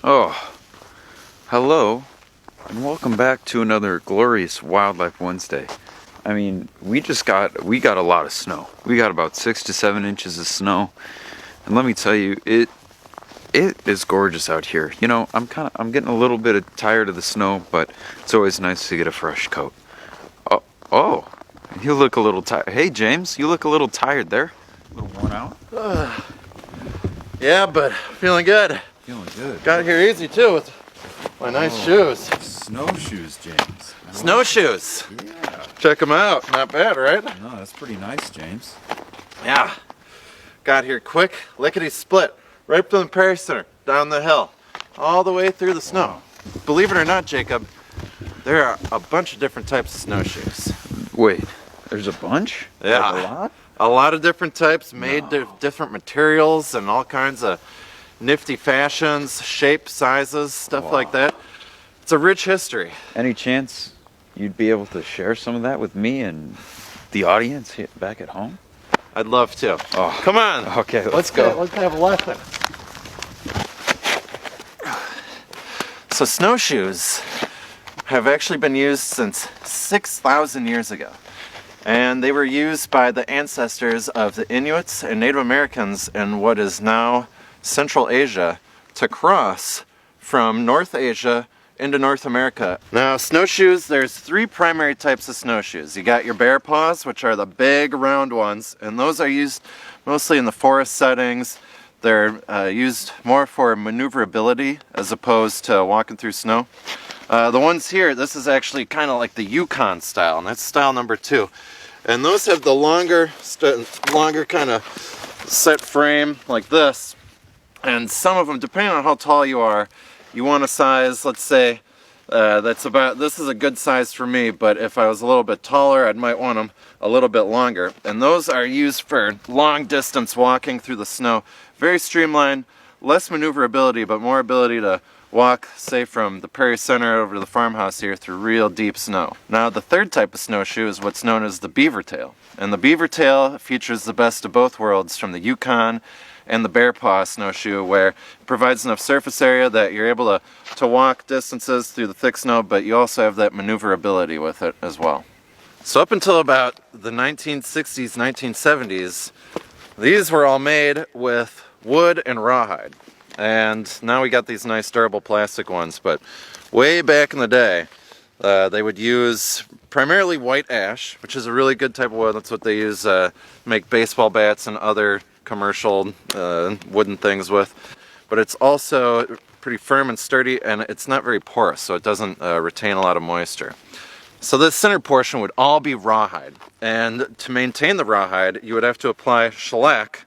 Oh, hello, and welcome back to another glorious Wildlife Wednesday. I mean, we got a lot of snow. We got about 6 to 7 inches of snow, and let me tell you, it is gorgeous out here. You know, I'm getting a little bit tired of the snow, but it's always nice to get a fresh coat. Oh, you look a little tired. Hey, James, you look a little tired there. A little worn out. Yeah, but feeling good. Feeling good. Got here easy too with my nice shoes. Snowshoes, James. Snowshoes. Yeah. Check them out. Not bad, right? No, that's pretty nice, James. Yeah. Got here quick, lickety split, right from the Prairie Center, down the hill, all the way through the snow. Believe it or not, Jacob, there are a bunch of different types of snowshoes. Wait, there's a bunch? Yeah. Like a lot? A lot of different types, made of different materials and all kinds of nifty fashions, shapes, sizes, stuff like that. It's a rich history. Any chance you'd be able to share some of that with me and the audience here back at home? I'd love to. Oh, come on. Okay, let's go. Let's have a lesson. So snowshoes have actually been used since 6,000 years ago. And they were used by the ancestors of the Inuits and Native Americans in what is now Central Asia to cross from North Asia into North America. Now, snowshoes, there's 3 primary types of snowshoes. You got your bear paws, which are the big round ones, and those are used mostly in the forest settings. They're used more for maneuverability as opposed to walking through snow. The ones here, this is actually kind of like the Yukon style, and that's style number 2. And those have the longer kind of set frame like this. And some of them, depending on how tall you are, you want a size, let's say, this is a good size for me, but if I was a little bit taller, I might want them a little bit longer. And those are used for long distance walking through the snow. Very streamlined, less maneuverability, but more ability to walk, say, from the Prairie Center over to the farmhouse here through real deep snow. Now, the third type of snowshoe is what's known as the beaver tail. And the beaver tail features the best of both worlds from the Yukon and the bear paw snowshoe, where it provides enough surface area that you're able to walk distances through the thick snow, but you also have that maneuverability with it as well. So up until about the 1960s, 1970s, these were all made with wood and rawhide. And now we got these nice durable plastic ones, but way back in the day, they would use primarily white ash, which is a really good type of wood. That's what they use make baseball bats and other commercial wooden things with. But it's also pretty firm and sturdy, and it's not very porous, so it doesn't retain a lot of moisture. So this center portion would all be rawhide, and to maintain the rawhide, you would have to apply shellac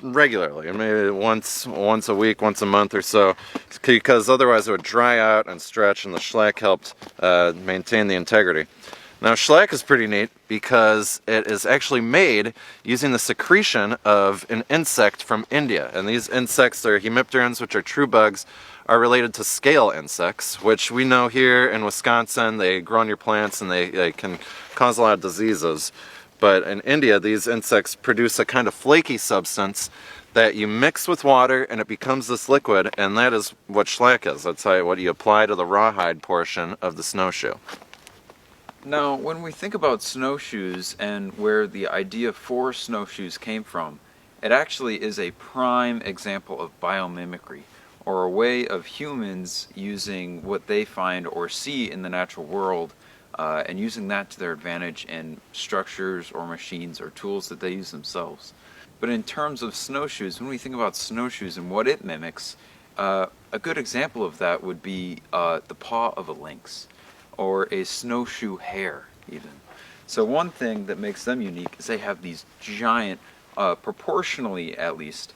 regularly, maybe once a week, once a month or so, because otherwise it would dry out and stretch, and the shellac helped maintain the integrity. Now, shellac is pretty neat because it is actually made using the secretion of an insect from India, and these insects are hemipterans, which are true bugs, are related to scale insects, which we know here in Wisconsin, they grow on your plants and they can cause a lot of diseases. But in India, these insects produce a kind of flaky substance that you mix with water and it becomes this liquid, and that is what shellac is. That's what you apply to the rawhide portion of the snowshoe. Now, when we think about snowshoes and where the idea for snowshoes came from, it actually is a prime example of biomimicry, or a way of humans using what they find or see in the natural world and using that to their advantage in structures or machines or tools that they use themselves. But in terms of snowshoes, when we think about snowshoes and what it mimics, a good example of that would be the paw of a lynx, or a snowshoe hare even. So one thing that makes them unique is they have these giant, proportionally at least,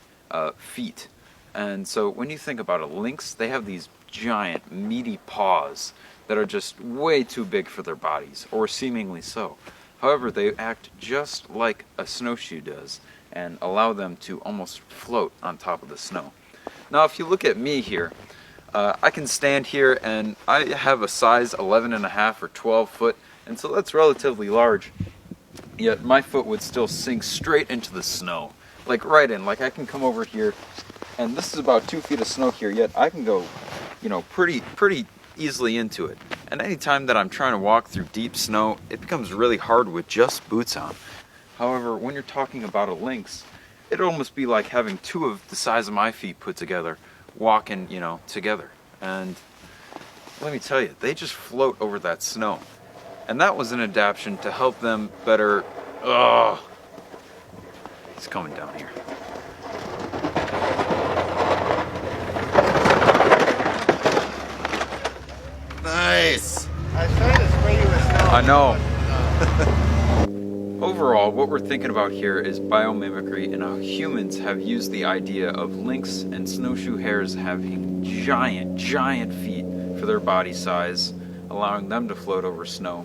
feet. And so when you think about a lynx, they have these giant, meaty paws that are just way too big for their bodies, or seemingly so. However, they act just like a snowshoe does and allow them to almost float on top of the snow. Now, if you look at me here, I can stand here and I have a size 11.5 or 12 foot, and so that's relatively large, yet my foot would still sink straight into the snow, like right in. Like I can come over here And this is about 2 feet of snow here, yet I can go, pretty easily into it. And anytime that I'm trying to walk through deep snow, it becomes really hard with just boots on. However, when you're talking about a lynx, it'd almost be like having two of the size of my feet put together, walking, together. And let me tell you, they just float over that snow. And that was an adaptation to help them better. Oh, he's coming down here. Nice. I tried to spray you with snow. I know. Overall, what we're thinking about here is biomimicry and how humans have used the idea of lynx and snowshoe hares having giant feet for their body size, allowing them to float over snow,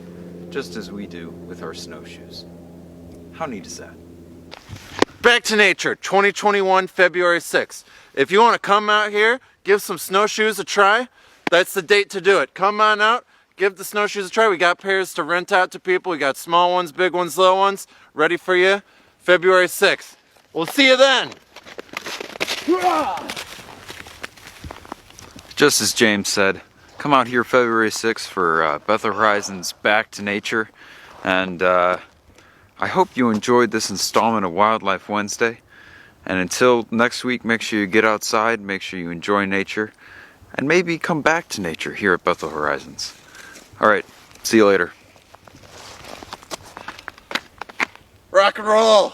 just as we do with our snowshoes. How neat is that? Back to Nature, 2021, February 6th. If you want to come out here, give some snowshoes a try, that's the date to do it. Come on out, give the snowshoes a try. We got pairs to rent out to people. We got small ones, big ones, little ones, ready for you, February 6th. We'll see you then. Just as James said, come out here February 6th for Bethel Horizons Back to Nature. And I hope you enjoyed this installment of Wildlife Wednesday. And until next week, make sure you get outside, make sure you enjoy nature, and maybe come back to nature here at Bethel Horizons. All right, see you later. Rock and roll.